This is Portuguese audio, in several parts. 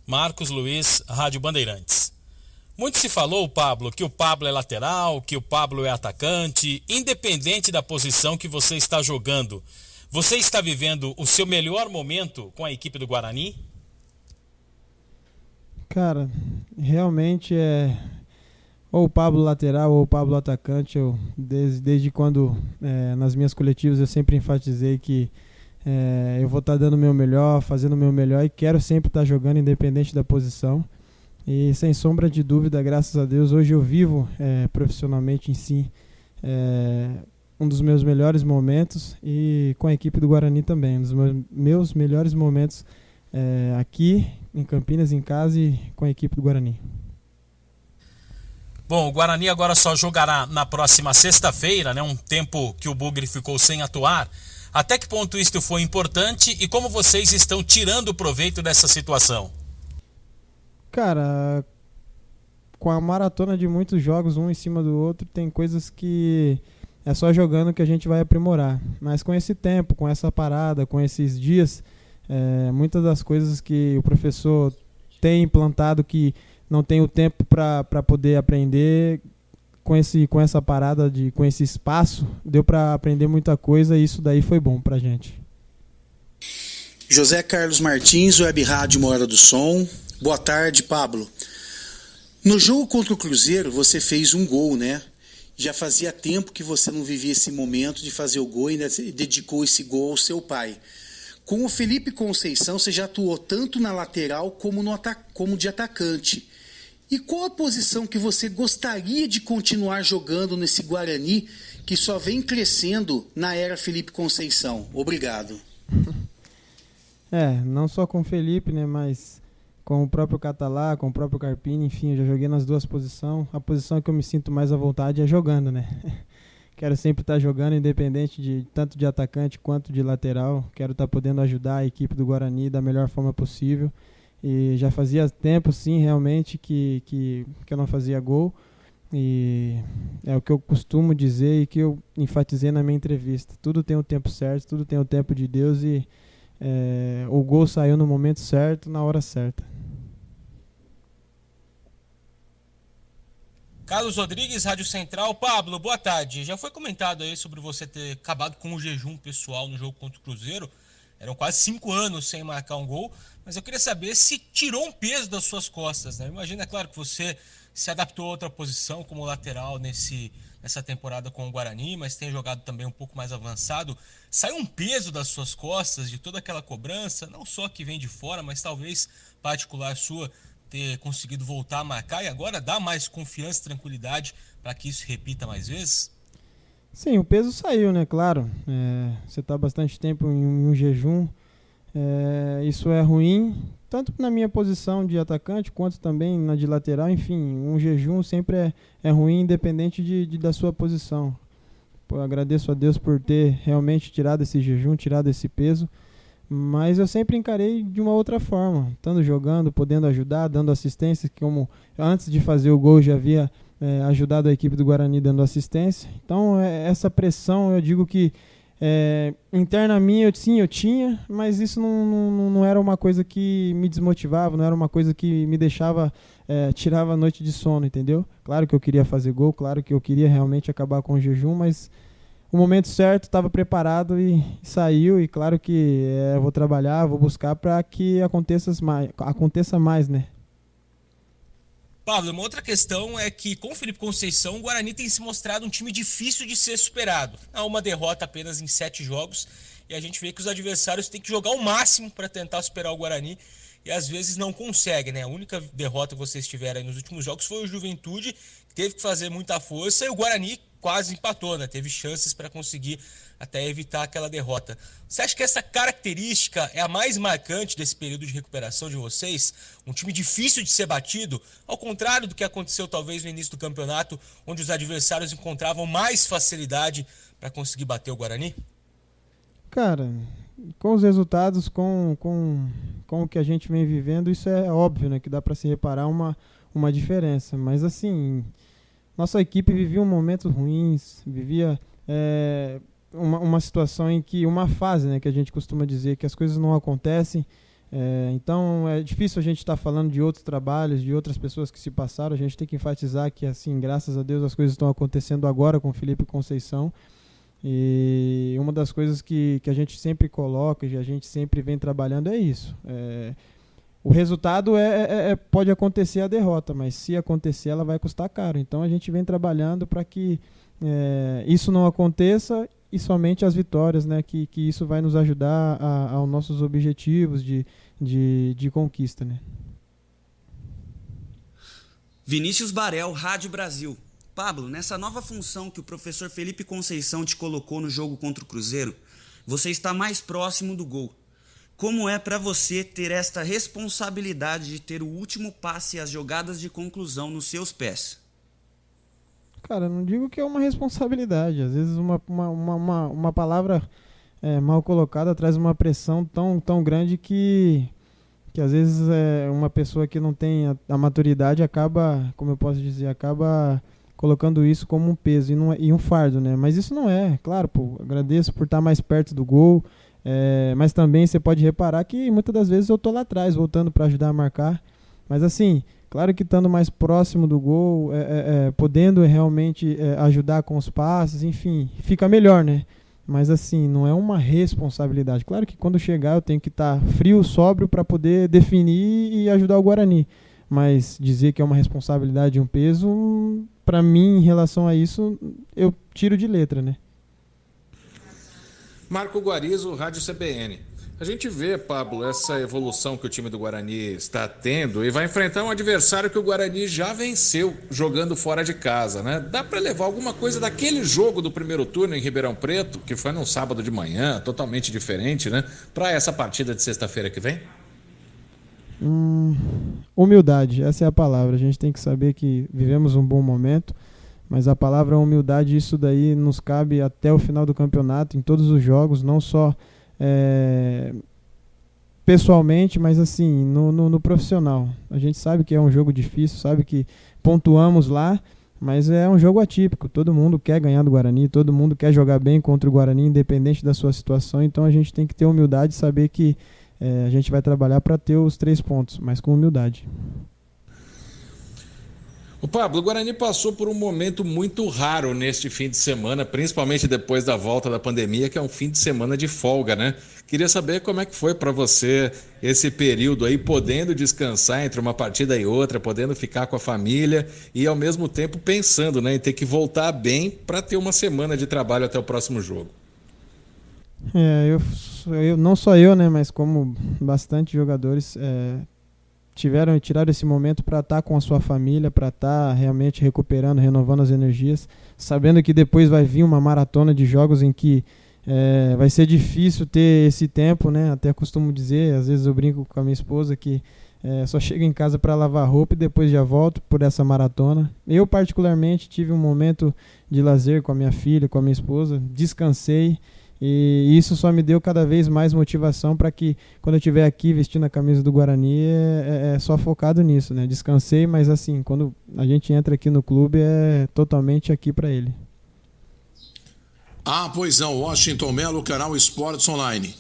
Marcos Luiz, Rádio Bandeirantes. Muito se falou, Pablo, que o Pablo é lateral, que o Pablo é atacante, independente da posição que você está jogando. Você está vivendo o seu melhor momento com a equipe do Guarani? Cara, realmente é ou o Pablo lateral ou o Pablo atacante. Desde quando nas minhas coletivas eu sempre enfatizei que eu vou estar dando o meu melhor, fazendo o meu melhor e quero sempre estar jogando independente da posição. E sem sombra de dúvida, graças a Deus, hoje eu vivo profissionalmente em si um dos meus melhores momentos e com a equipe do Guarani também, um dos meus melhores momentos aqui em Campinas, em casa e com a equipe do Guarani. Bom, o Guarani agora só jogará na próxima sexta-feira, né? Um tempo que o Bugre ficou sem atuar. Até que ponto isto foi importante e como vocês estão tirando proveito dessa situação? Cara, com a maratona de muitos jogos, um em cima do outro, tem coisas que é só jogando que a gente vai aprimorar. Mas com esse tempo, com essa parada, com esses dias, muitas das coisas que o professor tem implantado que não tem o tempo para poder aprender, com essa parada, com esse espaço, deu para aprender muita coisa e isso daí foi bom pra gente. José Carlos Martins, Web Rádio Uma Hora do Som. Boa tarde, Pablo. No jogo contra o Cruzeiro, você fez um gol, né? Já fazia tempo que você não vivia esse momento de fazer o gol e ainda dedicou esse gol ao seu pai. Com o Felipe Conceição, você já atuou tanto na lateral como de atacante. E qual a posição que você gostaria de continuar jogando nesse Guarani que só vem crescendo na era Felipe Conceição? Obrigado. Não só com o Felipe, né, mas com o próprio Catalá, com o próprio Carpini, enfim, eu já joguei nas duas posições. A posição que eu me sinto mais à vontade é jogando, né? Quero sempre estar jogando, independente tanto de atacante quanto de lateral. Quero estar podendo ajudar a equipe do Guarani da melhor forma possível. E já fazia tempo, sim, realmente, que eu não fazia gol. E é o que eu costumo dizer e que eu enfatizei na minha entrevista. Tudo tem o tempo certo, tudo tem o tempo de Deus e o gol saiu no momento certo, na hora certa. Carlos Rodrigues, Rádio Central. Pablo, boa tarde. Já foi comentado aí sobre você ter acabado com o jejum pessoal no jogo contra o Cruzeiro. Eram quase 5 anos sem marcar um gol, mas eu queria saber se tirou um peso das suas costas, né? Imagina, é claro, que você se adaptou a outra posição como lateral nessa temporada com o Guarani, mas tem jogado também um pouco mais avançado. Saiu um peso das suas costas de toda aquela cobrança, não só que vem de fora, mas talvez particular sua, ter conseguido voltar a marcar e agora dá mais confiança e tranquilidade para que isso se repita mais vezes? Sim, o peso saiu, né? Claro. Você está bastante tempo em um jejum. Isso é ruim, tanto na minha posição de atacante, quanto também na de lateral. Enfim, um jejum sempre é ruim, independente da sua posição. Eu agradeço a Deus por ter realmente tirado esse jejum, tirado esse peso. Mas eu sempre encarei de uma outra forma, estando jogando, podendo ajudar, dando assistência, como antes de fazer o gol já havia ajudado a equipe do Guarani dando assistência. Então essa pressão, eu digo que interna minha, sim, eu tinha, mas isso não era uma coisa que me desmotivava, não era uma coisa que me deixava, tirava a noite de sono, entendeu? Claro que eu queria fazer gol, claro que eu queria realmente acabar com o jejum, mas o momento certo, estava preparado e saiu, e claro que eu vou trabalhar, vou buscar para que aconteça mais, né? Pablo, uma outra questão é que com o Felipe Conceição, o Guarani tem se mostrado um time difícil de ser superado. Há uma derrota apenas em 7 jogos e a gente vê que os adversários têm que jogar o máximo para tentar superar o Guarani e às vezes não conseguem, né? A única derrota que vocês tiveram aí nos últimos jogos foi o Juventude, que teve que fazer muita força, e o Guarani quase empatou, né? Teve chances para conseguir até evitar aquela derrota. Você acha que essa característica é a mais marcante desse período de recuperação de vocês? Um time difícil de ser batido, ao contrário do que aconteceu talvez no início do campeonato, onde os adversários encontravam mais facilidade para conseguir bater o Guarani? Cara, com os resultados, com o que a gente vem vivendo, isso é óbvio, né? Que dá para se reparar uma diferença. Mas assim, nossa equipe vivia momentos ruins, vivia uma situação em que, uma fase, né, que a gente costuma dizer que as coisas não acontecem Então é difícil a gente estar falando de outros trabalhos, de outras pessoas que se passaram. A gente tem que enfatizar que, assim, graças a Deus, as coisas estão acontecendo agora com o Felipe Conceição. E uma das coisas que a gente sempre coloca e a gente sempre vem trabalhando é isso. O resultado pode acontecer a derrota, mas se acontecer ela vai custar caro. Então a gente vem trabalhando para que isso não aconteça, e somente as vitórias, né? Que isso vai nos ajudar aos nossos objetivos de conquista, né? Vinícius Barel, Rádio Brasil. Pablo, nessa nova função que o professor Felipe Conceição te colocou no jogo contra o Cruzeiro, você está mais próximo do gol. Como é para você ter esta responsabilidade de ter o último passe e as jogadas de conclusão nos seus pés? Cara, não digo que é uma responsabilidade. Às vezes uma palavra mal colocada traz uma pressão tão grande que às vezes uma pessoa que não tem a maturidade acaba, como eu posso dizer, acaba colocando isso como um peso e um fardo, né? Mas isso não é. Claro, pô, agradeço por estar mais perto do gol, mas também você pode reparar que muitas das vezes eu tô lá atrás, voltando para ajudar a marcar. Mas assim, claro que estando mais próximo do gol, podendo realmente ajudar com os passes, enfim, fica melhor, né? Mas assim, não é uma responsabilidade. Claro que quando chegar eu tenho que estar frio, sóbrio para poder definir e ajudar o Guarani. Mas dizer que é uma responsabilidade e um peso, para mim, em relação a isso, eu tiro de letra, né? Marco Guarizo, Rádio CBN. A gente vê, Pablo, essa evolução que o time do Guarani está tendo e vai enfrentar um adversário que o Guarani já venceu jogando fora de casa, né? Dá para levar alguma coisa daquele jogo do primeiro turno em Ribeirão Preto, que foi num sábado de manhã, totalmente diferente, né? Para essa partida de sexta-feira que vem? Humildade, essa é a palavra. A gente tem que saber que vivemos um bom momento, mas a palavra humildade, isso daí nos cabe até o final do campeonato, em todos os jogos, não só pessoalmente, mas assim, no profissional. A gente sabe que é um jogo difícil, sabe que pontuamos lá, mas é um jogo atípico. Todo mundo quer ganhar do Guarani, todo mundo quer jogar bem contra o Guarani, independente da sua situação. Então a gente tem que ter humildade e saber que a gente vai trabalhar para ter os 3 pontos, mas com humildade. O Pablo, o Guarani passou por um momento muito raro neste fim de semana, principalmente depois da volta da pandemia, que é um fim de semana de folga, né? Queria saber como é que foi para você esse período aí, podendo descansar entre uma partida e outra, podendo ficar com a família e ao mesmo tempo pensando, né, em ter que voltar bem para ter uma semana de trabalho até o próximo jogo. Eu não só eu, né, mas como bastante jogadores tiraram esse momento para estar com a sua família, para estar realmente recuperando, renovando as energias, sabendo que depois vai vir uma maratona de jogos em que vai ser difícil ter esse tempo, né? Até costumo dizer, às vezes eu brinco com a minha esposa que só chego em casa para lavar roupa e depois já volto por essa maratona. Eu particularmente tive um momento de lazer com a minha filha, com a minha esposa, descansei. E isso só me deu cada vez mais motivação para que quando eu estiver aqui vestindo a camisa do Guarani só focado nisso, né? Descansei, mas assim, quando a gente entra aqui no clube é totalmente aqui para ele. Pois não, Washington Melo, canal Esportes Online.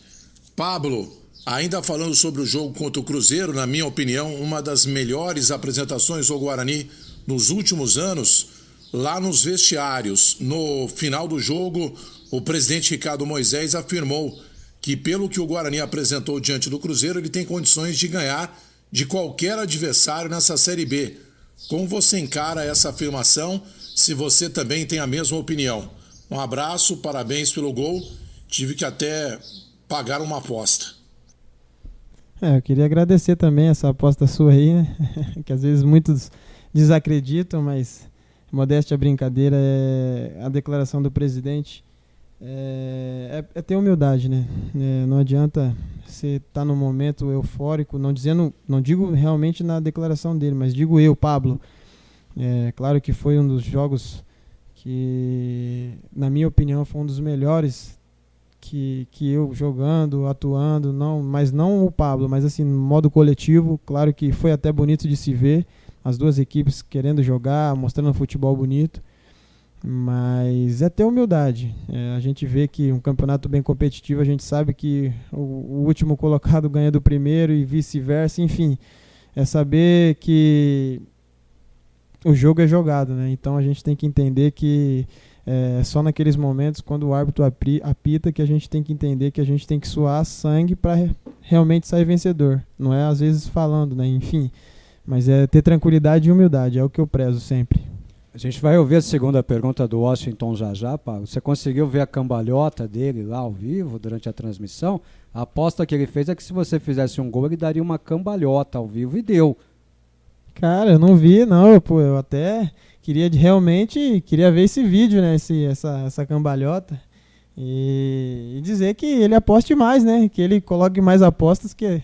Pablo, ainda falando sobre o jogo contra o Cruzeiro, na minha opinião, uma das melhores apresentações do Guarani nos últimos anos, lá nos vestiários. No final do jogo, o presidente Ricardo Moisés afirmou que, pelo que o Guarani apresentou diante do Cruzeiro, ele tem condições de ganhar de qualquer adversário nessa Série B. Como você encara essa afirmação, se você também tem a mesma opinião? Um abraço, parabéns pelo gol. Tive que até pagar uma aposta. Eu queria agradecer também essa aposta sua aí, né? Que às vezes muitos desacreditam, mas modéstia à brincadeira, a declaração do presidente é ter humildade, né? Não adianta você estar num momento eufórico, não digo realmente na declaração dele, mas digo eu, Pablo. Claro que foi um dos jogos que, na minha opinião, foi um dos melhores que eu jogando, atuando, mas não o Pablo, mas assim, no modo coletivo. Claro que foi até bonito de se ver as duas equipes querendo jogar, mostrando um futebol bonito. Mas é ter humildade. A gente vê que um campeonato bem competitivo, a gente sabe que o último colocado ganha do primeiro e vice-versa, enfim. É saber que o jogo é jogado, né? Então a gente tem que entender que só naqueles momentos, quando o árbitro apita, que a gente tem que entender que a gente tem que suar sangue para realmente sair vencedor. Não é às vezes falando, né? Enfim. Mas é ter tranquilidade e humildade, é o que eu prezo sempre. A gente vai ouvir a segunda pergunta do Washington já, Paulo. Você conseguiu ver a cambalhota dele lá ao vivo durante a transmissão? A aposta que ele fez é que se você fizesse um gol, ele daria uma cambalhota ao vivo e deu. Cara, eu não vi, não. Pô, eu até realmente queria ver esse vídeo, né? Essa cambalhota. E dizer que ele aposte mais, né? Que ele coloque mais apostas, que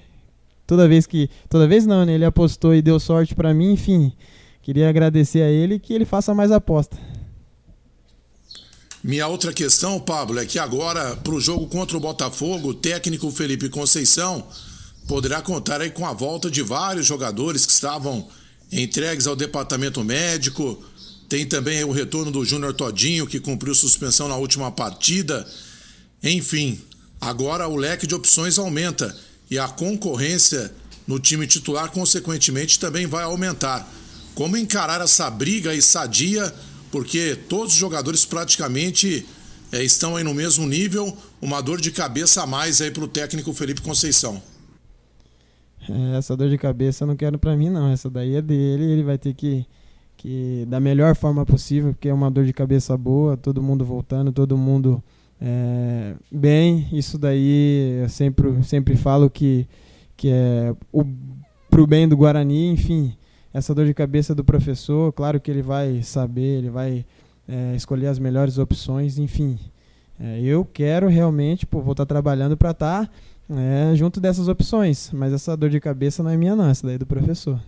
toda vez não, né? Ele apostou e deu sorte pra mim, enfim. Queria agradecer a ele e que ele faça mais aposta. Minha outra questão, Pablo, é que agora, para o jogo contra o Botafogo, o técnico Felipe Conceição poderá contar aí com a volta de vários jogadores que estavam entregues ao departamento médico. Tem também o retorno do Júnior Todinho, que cumpriu suspensão na última partida. Enfim, agora o leque de opções aumenta e a concorrência no time titular, consequentemente, também vai aumentar. Como encarar essa briga aí sadia, porque todos os jogadores praticamente estão aí no mesmo nível, uma dor de cabeça a mais aí para o técnico Felipe Conceição. Essa dor de cabeça eu não quero para mim não, essa daí é dele, ele vai ter que da melhor forma possível, porque é uma dor de cabeça boa, todo mundo voltando, todo mundo bem, isso daí eu sempre falo que é pro bem do Guarani, enfim. Essa dor de cabeça do professor, claro que ele vai saber, ele vai escolher as melhores opções, enfim. Eu quero realmente, vou estar trabalhando para estar junto dessas opções, mas essa dor de cabeça não é minha não, essa daí é do professor.